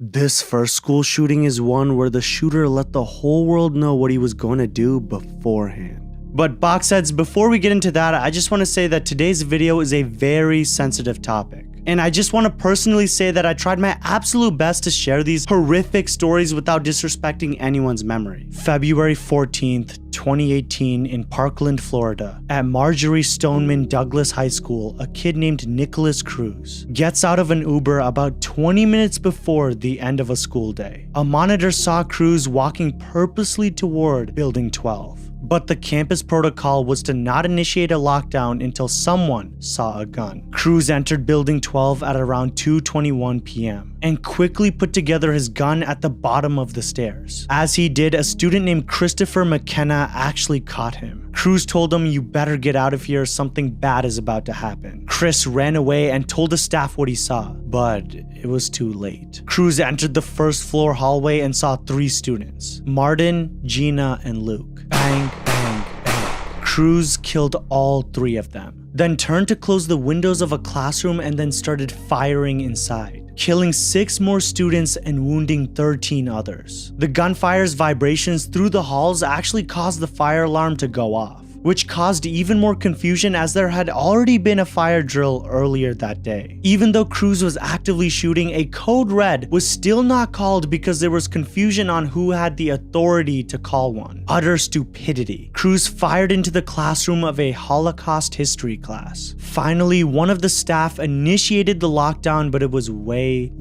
This first school shooting is one where the shooter let the whole world know what he was going to do beforehand. But boxheads, before we get into that, I just want to say that today's video is a very sensitive topic. And I just want to personally say that I tried my absolute best to share these horrific stories without disrespecting anyone's memory. February 14th, 2018 in Parkland, Florida, at Marjorie Stoneman Douglas High School, a kid named Nicholas Cruz gets out of an Uber about 20 minutes before the end of a school day. A monitor saw Cruz walking purposely toward Building 12. But the campus protocol was to not initiate a lockdown until someone saw a gun. Cruz entered Building 12 at around 2:21 p.m. and quickly put together his gun at the bottom of the stairs. As he did, a student named Christopher McKenna actually caught him. Cruz told him, "You better get out of here, something bad is about to happen." Chris ran away and told the staff what he saw, but it was too late. Cruz entered the first floor hallway and saw 3 students, Martin, Gina, and Luke. Bang, bang, bang. Cruz killed all 3 of them, then turned to close the windows of a classroom and then started firing inside, killing 6 more students and wounding 13 others. The gunfire's vibrations through the halls actually caused the fire alarm to go off, which caused even more confusion as there had already been a fire drill earlier that day. Even though Cruz was actively shooting, a code red was still not called because there was confusion on who had the authority to call one. Utter stupidity. Cruz fired into the classroom of a Holocaust history class. Finally, one of the staff initiated the lockdown, but it was way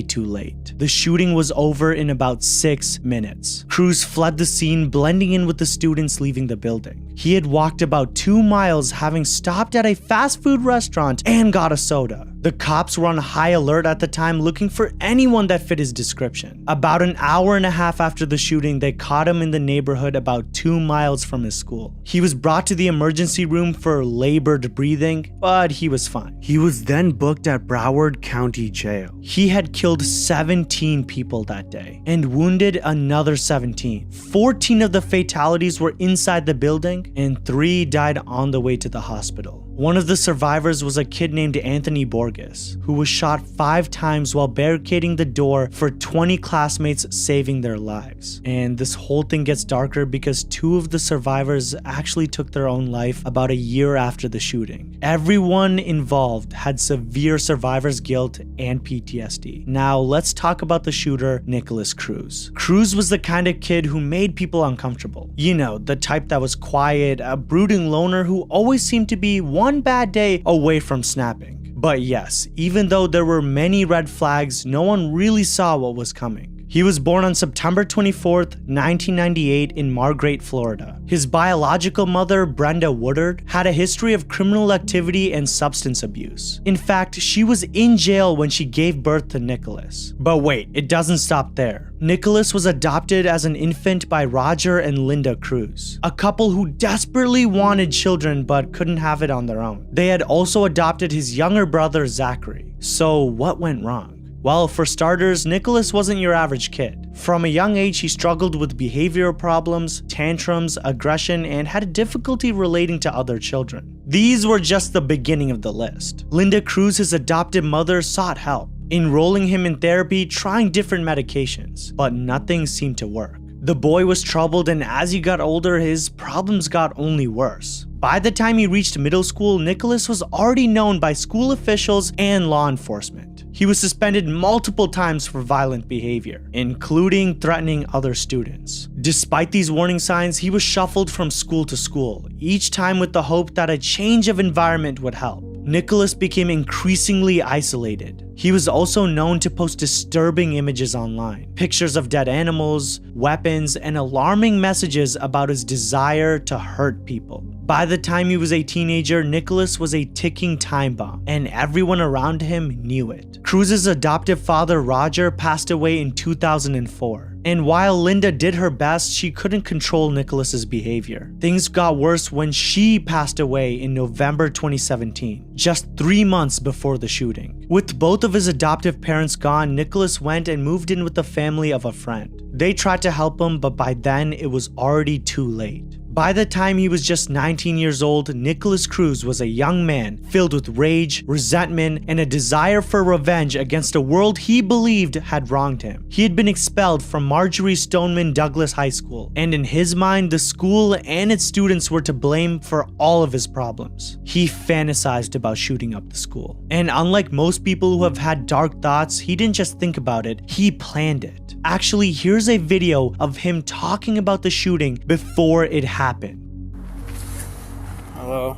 too late. The shooting was over in about 6 minutes. Cruz fled the scene, blending in with the students leaving the building. He had walked about 2 miles, having stopped at a fast food restaurant and got a soda. The cops were on high alert at the time, looking for anyone that fit his description. About an hour and a half after the shooting, they caught him in the neighborhood about 2 miles from his school. He was brought to the emergency room for labored breathing, but he was fine. He was then booked at Broward County Jail. He had killed 17 people that day and wounded another 17. 14 of the fatalities were inside the building and 3 died on the way to the hospital. One of the survivors was a kid named Anthony Borges, who was shot 5 times while barricading the door for 20 classmates, saving their lives. And this whole thing gets darker because 2 of the survivors actually took their own life about a year after the shooting. Everyone involved had severe survivor's guilt and PTSD. Now let's talk about the shooter, Nicholas Cruz. Cruz was the kind of kid who made people uncomfortable. You know, the type that was quiet, a brooding loner who always seemed to be one bad day away from snapping. But yes, even though there were many red flags, no one really saw what was coming. He was born on September 24th, 1998 in Margate, Florida. His biological mother, Brenda Woodard, had a history of criminal activity and substance abuse. In fact, she was in jail when she gave birth to Nicholas. But wait, it doesn't stop there. Nicholas was adopted as an infant by Roger and Linda Cruz, a couple who desperately wanted children but couldn't have it on their own. They had also adopted his younger brother, Zachary. So what went wrong? Well, for starters, Nicholas wasn't your average kid. From a young age, he struggled with behavioral problems, tantrums, aggression, and had difficulty relating to other children. These were just the beginning of the list. Linda Cruz, his adopted mother, sought help, enrolling him in therapy, trying different medications, but nothing seemed to work. The boy was troubled, and as he got older, his problems got only worse. By the time he reached middle school, Nicholas was already known by school officials and law enforcement. He was suspended multiple times for violent behavior, including threatening other students. Despite these warning signs, he was shuffled from school to school, each time with the hope that a change of environment would help. Nicholas became increasingly isolated. He was also known to post disturbing images online, pictures of dead animals, weapons, and alarming messages about his desire to hurt people. By the time he was a teenager, Nicholas was a ticking time bomb, and everyone around him knew it. Cruz's adoptive father, Roger, passed away in 2004. And while Linda did her best, she couldn't control Nicholas's behavior. Things got worse when she passed away in November 2017, just 3 months before the shooting. With both of his adoptive parents gone, Nicholas went and moved in with the family of a friend. They tried to help him, but by then it was already too late. By the time he was just 19 years old, Nikolas Cruz was a young man filled with rage, resentment, and a desire for revenge against a world he believed had wronged him. He had been expelled from Marjorie Stoneman Douglas High School, and in his mind, the school and its students were to blame for all of his problems. He fantasized about shooting up the school. And unlike most people who have had dark thoughts, he didn't just think about it, he planned it. Actually, here's a video of him talking about the shooting before it happened. Hello,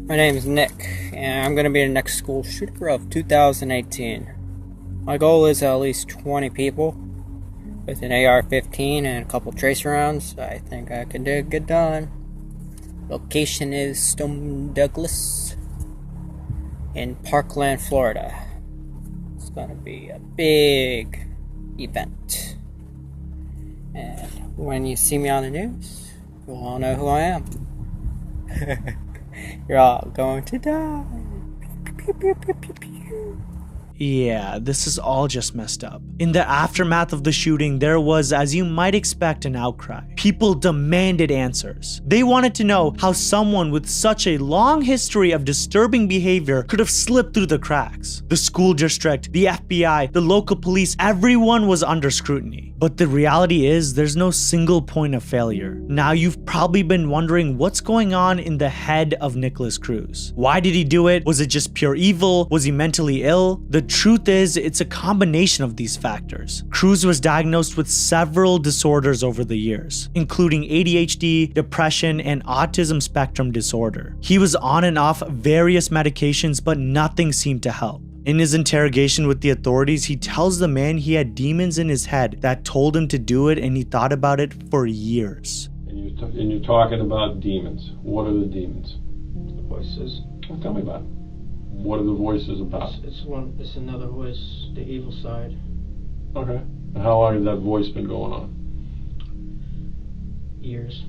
my name is Nick, and I'm going to be the next school shooter of 2018. My goal is at least 20 people with an AR-15 and a couple tracer rounds. I think I can get it done. Location is Stoneman Douglas in Parkland, Florida. It's going to be a big event. And when you see me on the news, you'll all know who I am. You're all going to die. Pew, pew, pew, pew, pew. Yeah, this is all just messed up. In the aftermath of the shooting, there was, as you might expect, an outcry. People demanded answers. They wanted to know how someone with such a long history of disturbing behavior could have slipped through the cracks. The school district, the FBI, the local police, everyone was under scrutiny. But the reality is, there's no single point of failure. Now you've probably been wondering what's going on in the head of Nikolas Cruz. Why did he do it? Was it just pure evil? Was he mentally ill? The truth is, it's a combination of these factors. Cruz was diagnosed with several disorders over the years, including ADHD, depression, and autism spectrum disorder. He was on and off various medications, but nothing seemed to help. In his interrogation with the authorities, he tells the man he had demons in his head that told him to do it, and he thought about it for years. And you're talking about demons. What are the demons? The voices. Well, tell me about it. What are the voices about? It's another voice, the evil side. Okay. And how long has that voice been going on? Years.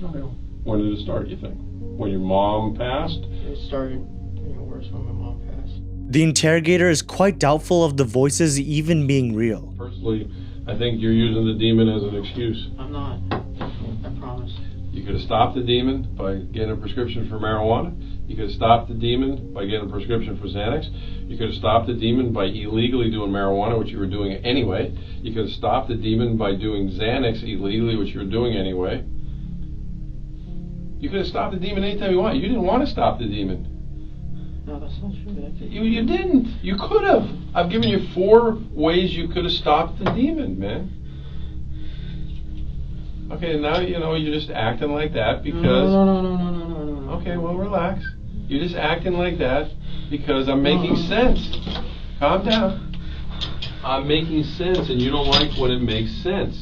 Okay. When did it start, you think? When your mom passed? It started getting worse when my mom passed. The interrogator is quite doubtful of the voices even being real. Personally, I think you're using the demon as an excuse. I'm not. I promise. You could have stopped the demon by getting a prescription for marijuana. You could have stopped the demon by getting a prescription for Xanax. You could have stopped the demon by illegally doing marijuana, which you were doing anyway. You could have stopped the demon by doing Xanax illegally, which you were doing anyway. You could have stopped the demon anytime you want. You didn't want to stop the demon. No, that's not true. You didn't. You could have. I've given you 4 ways you could have stopped the demon, man. Okay, now you're just acting like that because... No. Okay, well, relax. You're just acting like that because I'm making sense. Calm down. I'm making sense, and you don't like when it makes sense.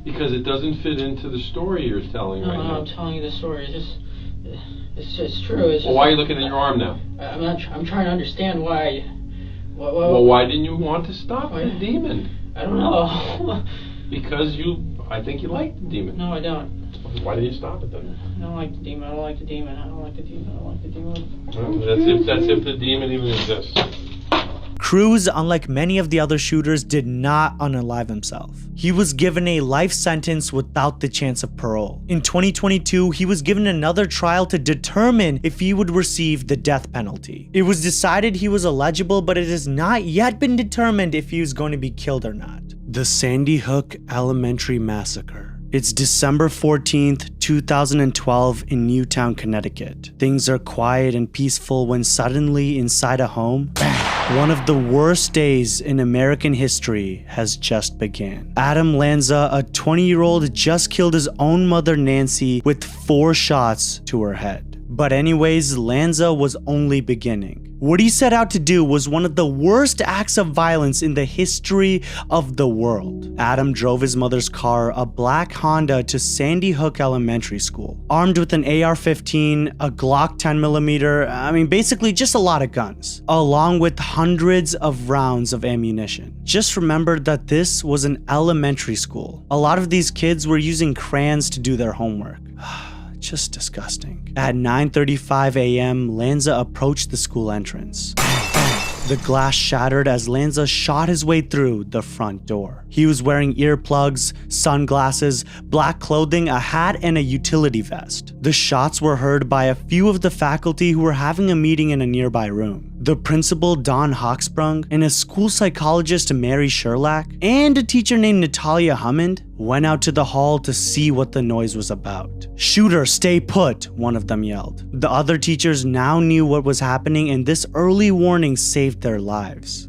Because it doesn't fit into the story you're telling right now. I'm telling you the story. It's true. It's just, well, why are you looking at your arm now? I'm trying to understand why. Well, why didn't you want to stop the demon? I don't know. Because I think you like the demon. No, I don't. Why did you stop it then? I don't like the demon. I don't like the demon. I don't like the demon. I don't like the demon. Well, that's if the demon even exists. Cruz, unlike many of the other shooters, did not unalive himself. He was given a life sentence without the chance of parole. In 2022, he was given another trial to determine if he would receive the death penalty. It was decided he was eligible, but it has not yet been determined if he was going to be killed or not. The Sandy Hook Elementary Massacre. It's December 14th, 2012 in Newtown, Connecticut. Things are quiet and peaceful when suddenly inside a home, bang, one of the worst days in American history has just began. Adam Lanza, a 20-year-old, just killed his own mother Nancy with 4 shots to her head. But anyways, Lanza was only beginning. What he set out to do was one of the worst acts of violence in the history of the world. Adam drove his mother's car, a black Honda, to Sandy Hook Elementary School, armed with an AR-15, a Glock 10mm, basically just a lot of guns, along with hundreds of rounds of ammunition. Just remember that this was an elementary school. A lot of these kids were using crayons to do their homework. Just disgusting. At 9:35 a.m., Lanza approached the school entrance. The glass shattered as Lanza shot his way through the front door. He was wearing earplugs, sunglasses, black clothing, a hat, and a utility vest. The shots were heard by a few of the faculty who were having a meeting in a nearby room. The principal, Don Hawksprung, and a school psychologist, Mary Sherlock, and a teacher named Natalia Hammond went out to the hall to see what the noise was about. "Shooter, stay put," one of them yelled. The other teachers now knew what was happening, and this early warning saved their lives.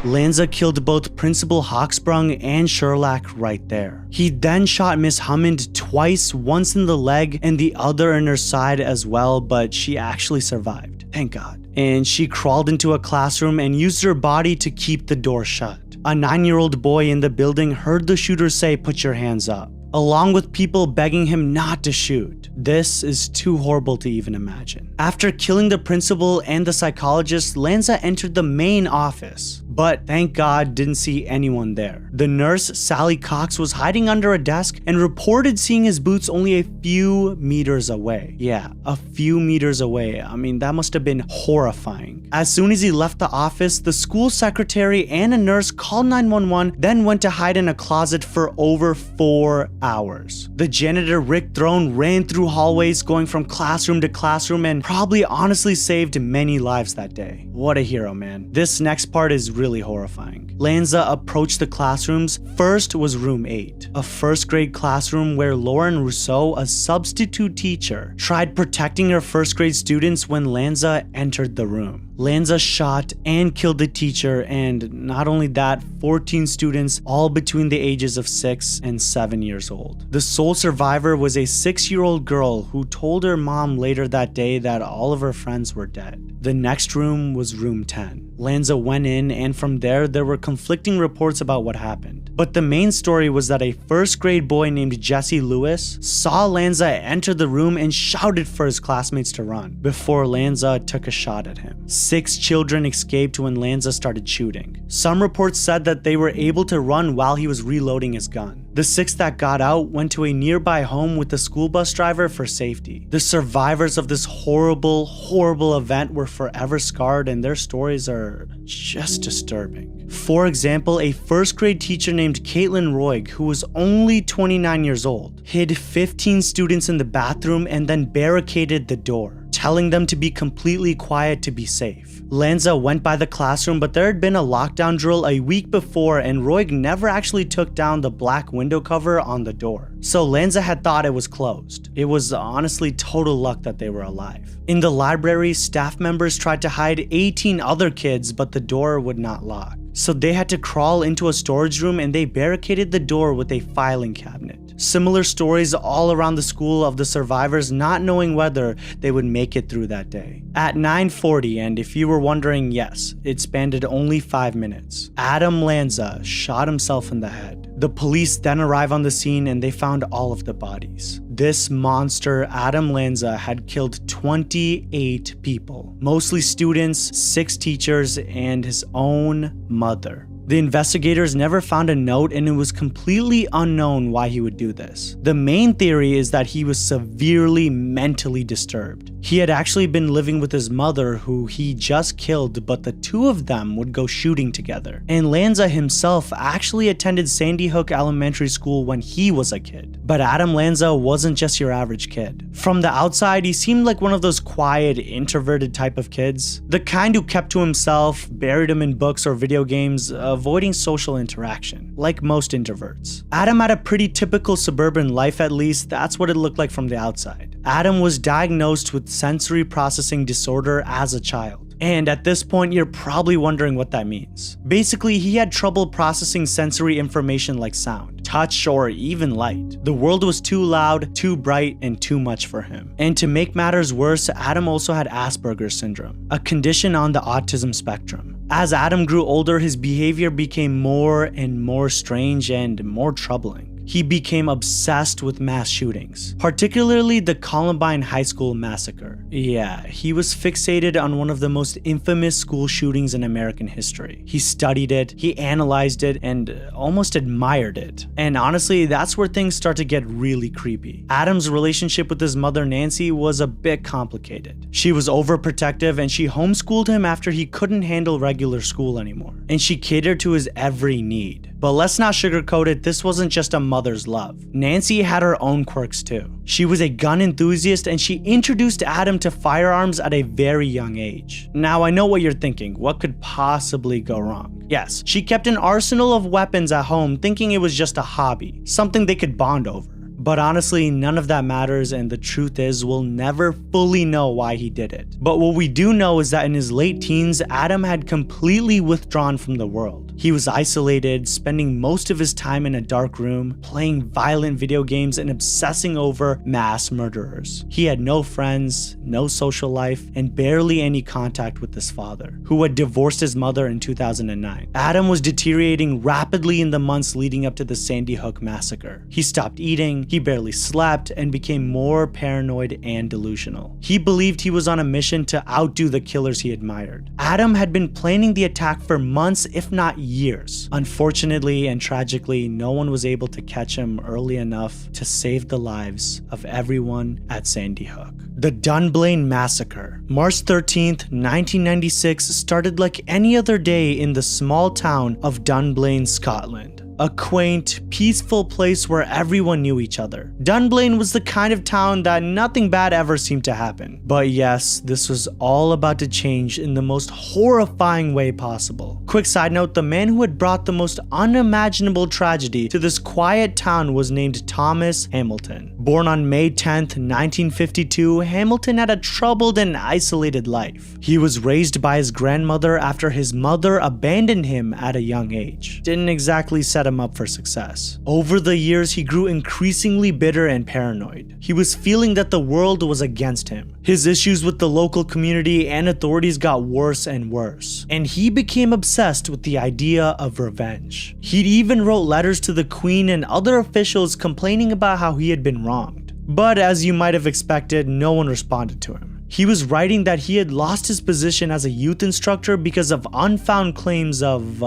Lanza killed both Principal Hawksprung and Sherlock right there. He then shot Miss Hammond twice, once in the leg and the other in her side as well, but she actually survived, thank God. And she crawled into a classroom and used her body to keep the door shut. A 9-year-old boy in the building heard the shooter say, "Put your hands up," along with people begging him not to shoot. This is too horrible to even imagine. After killing the principal and the psychologist, Lanza entered the main office, but thank God didn't see anyone there. The nurse, Sally Cox, was hiding under a desk and reported seeing his boots only a few meters away. Yeah, a few meters away. I mean, that must have been horrifying. As soon as he left the office, the school secretary and a nurse called 911, then went to hide in a closet for over 4 hours. The janitor, Rick Throne, ran through hallways going from classroom to classroom and probably honestly saved many lives that day. What a hero, man. This next part is really horrifying. Lanza approached the classrooms. First was room 8, a first grade classroom where Lauren Rousseau, a substitute teacher, tried protecting her first grade students when Lanza entered the room. Lanza shot and killed the teacher, and not only that, 14 students, all between the ages of 6 and 7 years old. The sole survivor was a 6-year-old girl who told her mom later that day that all of her friends were dead. The next room was room 10. Lanza went in, and from there were conflicting reports about what happened. But the main story was that a first grade boy named Jesse Lewis saw Lanza enter the room and shouted for his classmates to run before Lanza took a shot at him. 6 children escaped when Lanza started shooting. Some reports said that they were able to run while he was reloading his gun. The 6 that got out went to a nearby home with the school bus driver for safety. The survivors of this horrible event were forever scarred, and their stories are just disturbing. For example, a first grade teacher named Caitlin Roig, who was only 29 years old, hid 15 students in the bathroom and then barricaded the door, telling them to be completely quiet to be safe. Lanza went by the classroom, but there had been a lockdown drill a week before, and Roig never actually took down the black window cover on the door. So Lanza had thought it was closed. It was honestly total luck that they were alive. In the library, staff members tried to hide 18 other kids, but the door would not lock. So they had to crawl into a storage room, and they barricaded the door with a filing cabinet. Similar stories all around the school of the survivors not knowing whether they would make it through that day. At 9:40, and if you were wondering, yes, it spanned only 5 minutes, Adam Lanza shot himself in the head. The police then arrive on the scene and they found all of the bodies. This monster, Adam Lanza, had killed 28 people, mostly students, 6 teachers, and his own mother. The investigators never found a note, and it was completely unknown why he would do this. The main theory is that he was severely mentally disturbed. He had actually been living with his mother, who he just killed, but the two of them would go shooting together. And Lanza himself actually attended Sandy Hook Elementary School when he was a kid. But Adam Lanza wasn't just your average kid. From the outside, he seemed like one of those quiet, introverted type of kids. The kind who kept to himself, buried him in books or video games, avoiding social interaction, like most introverts. Adam had a pretty typical suburban life, at least that's what it looked like from the outside. Adam was diagnosed with sensory processing disorder as a child. And at this point, you're probably wondering what that means. Basically, he had trouble processing sensory information like sound, touch, or even light. The world was too loud, too bright, and too much for him. And to make matters worse, Adam also had Asperger's syndrome, a condition on the autism spectrum. As Adam grew older, his behavior became more and more strange and more troubling. he became obsessed with mass shootings, particularly the Columbine High School massacre. Yeah, he was fixated on one of the most infamous school shootings in American history. He studied it, he analyzed it, and almost admired it. And honestly, that's where things start to get really creepy. Adam's relationship with his mother Nancy was a bit complicated. She was overprotective and she homeschooled him after he couldn't handle regular school anymore. And she catered to his every need. But let's not sugarcoat it, this wasn't just a mother's love. Nancy had her own quirks too. She was a gun enthusiast and she introduced Adam to firearms at a very young age. Now I know what you're thinking, what could possibly go wrong? Yes, she kept an arsenal of weapons at home thinking it was just a hobby, something they could bond over. But honestly, none of that matters, and the truth is, we'll never fully know why he did it. But what we do know is that in his late teens, Adam had completely withdrawn from the world. He was isolated, spending most of his time in a dark room, playing violent video games and obsessing over mass murderers. He had no friends, no social life, and barely any contact with his father, who had divorced his mother in 2009. Adam was deteriorating rapidly in the months leading up to the Sandy Hook massacre. He stopped eating, he barely slept, and became more paranoid and delusional. He believed he was on a mission to outdo the killers he admired. Adam had been planning the attack for months, if not years. Unfortunately and tragically, no one was able to catch him early enough to save the lives of everyone at Sandy Hook. The Dunblane Massacre. March 13th, 1996 started like any other day in the small town of Dunblane, Scotland. A quaint, peaceful place where everyone knew each other. Dunblane was the kind of town that nothing bad ever seemed to happen. But yes, this was all about to change in the most horrifying way possible. Quick side note, the man who had brought the most unimaginable tragedy to this quiet town was named Thomas Hamilton. Born on May 10th, 1952, Hamilton had a troubled and isolated life. He was raised by his grandmother after his mother abandoned him at a young age. Didn't exactly set him up for success. Over the years, he grew increasingly bitter and paranoid. He was feeling that the world was against him. His issues with the local community and authorities got worse and worse, and he became obsessed with the idea of revenge. He even wrote letters to the Queen and other officials complaining about how he had been wronged. But as you might have expected, no one responded to him. He was writing that he had lost his position as a youth instructor because of unfound claims of,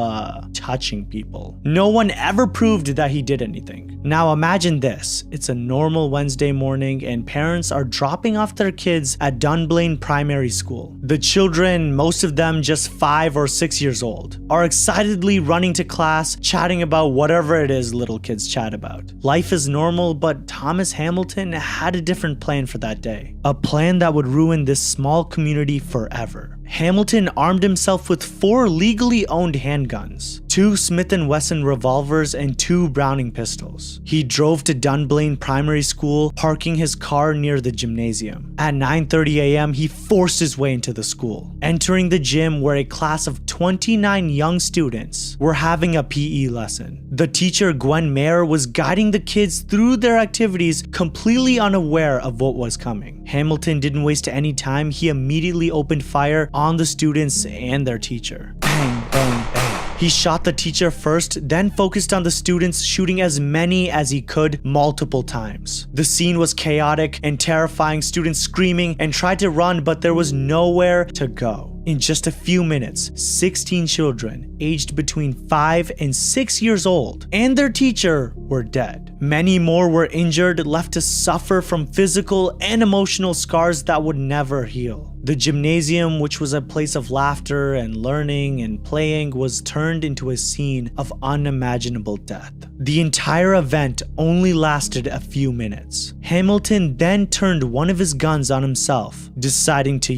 touching people. No one ever proved that he did anything. Now imagine this, it's a normal Wednesday morning and parents are dropping off their kids at Dunblane Primary School. The children, most of them just 5 or 6 years old, are excitedly running to class, chatting about whatever it is little kids chat about. Life is normal, but Thomas Hamilton had a different plan for that day. A plan that would ruin this small community forever. Hamilton armed himself with 4 legally owned handguns, 2 Smith & Wesson revolvers, and 2 Browning pistols. He drove to Dunblane Primary School, parking his car near the gymnasium. At 9:30 a.m., he forced his way into the school, entering the gym where a class of 29 young students were having a PE lesson. The teacher, Gwen Mayer, was guiding the kids through their activities, completely unaware of what was coming. Hamilton didn't waste any time. He immediately opened fire on the students and their teacher. Bang, bang, bang. He shot the teacher first, then focused on the students, shooting as many as he could multiple times. The scene was chaotic and terrifying, students screaming and tried to run, but there was nowhere to go. In just a few minutes, 16 children aged between 5 and 6 years old and their teacher were dead. Many more were injured, left to suffer from physical and emotional scars that would never heal. The gymnasium, which was a place of laughter and learning and playing, was turned into a scene of unimaginable death. The entire event only lasted a few minutes. Hamilton then turned one of his guns on himself, deciding to,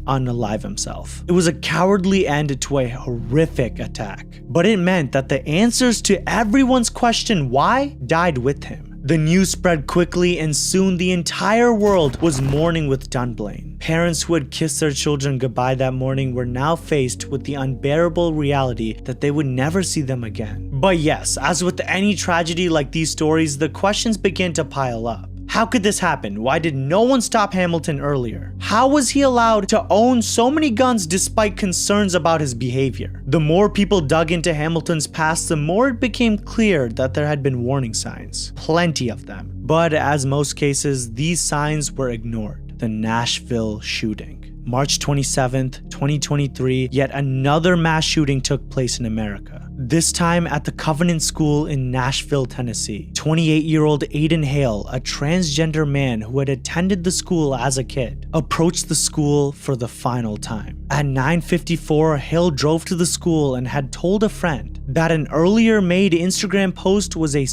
unalive himself. It was a cowardly end to a horrific attack, but it meant that the answers to everyone's question why died with him. The news spread quickly and soon the entire world was mourning with Dunblane. Parents who had kissed their children goodbye that morning were now faced with the unbearable reality that they would never see them again. But yes, as with any tragedy like these stories, the questions began to pile up. How could this happen? Why did no one stop Hamilton earlier? How was he allowed to own so many guns despite concerns about his behavior? The more people dug into Hamilton's past, the more it became clear that there had been warning signs. Plenty of them. But as most cases, these signs were ignored. The Nashville shooting. March 27th, 2023, yet another mass shooting took place in America. This time at the Covenant School in Nashville, Tennessee. 28-year-old Aiden Hale, a transgender man who had attended the school as a kid, approached the school for the final time. At 9:54, Hale drove to the school and had told a friend that an earlier made Instagram post was a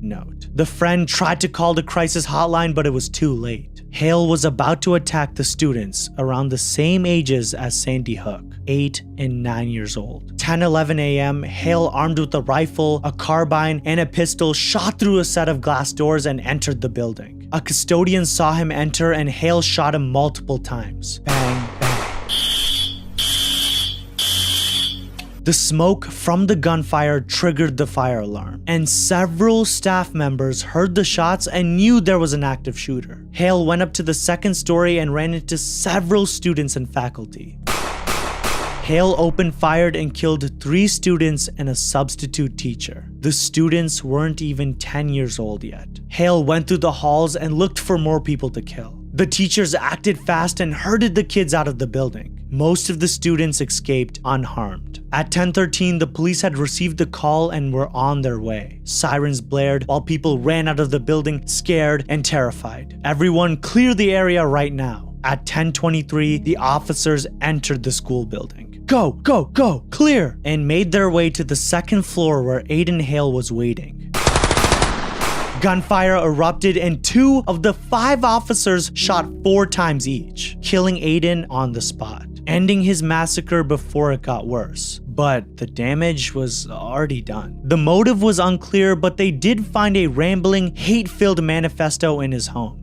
note. The friend tried to call the crisis hotline, but it was too late. Hale was about to attack the students around the same ages as Sandy Hook, 8 and 9 years old. 10:11 a.m., Hale, armed with a rifle, a carbine, and a pistol, shot through a set of glass doors and entered the building. A custodian saw him enter and Hale shot him multiple times. Bang, bang. The smoke from the gunfire triggered the fire alarm, and several staff members heard the shots and knew there was an active shooter. Hale went up to the second story and ran into several students and faculty. Hale opened fire and killed 3 students and a substitute teacher. The students weren't even 10 years old yet. Hale went through the halls and looked for more people to kill. The teachers acted fast and herded the kids out of the building. Most of the students escaped unharmed. At 10:13, the police had received the call and were on their way. Sirens blared while people ran out of the building, scared and terrified. Everyone clear the area right now. At 10:23, the officers entered the school building. Go, go, go, clear! And made their way to the second floor where Aiden Hale was waiting. Gunfire erupted and 2 of the 5 officers shot 4 times each, killing Aiden on the spot, ending his massacre before it got worse. But the damage was already done. The motive was unclear, but they did find a rambling, hate-filled manifesto in his home.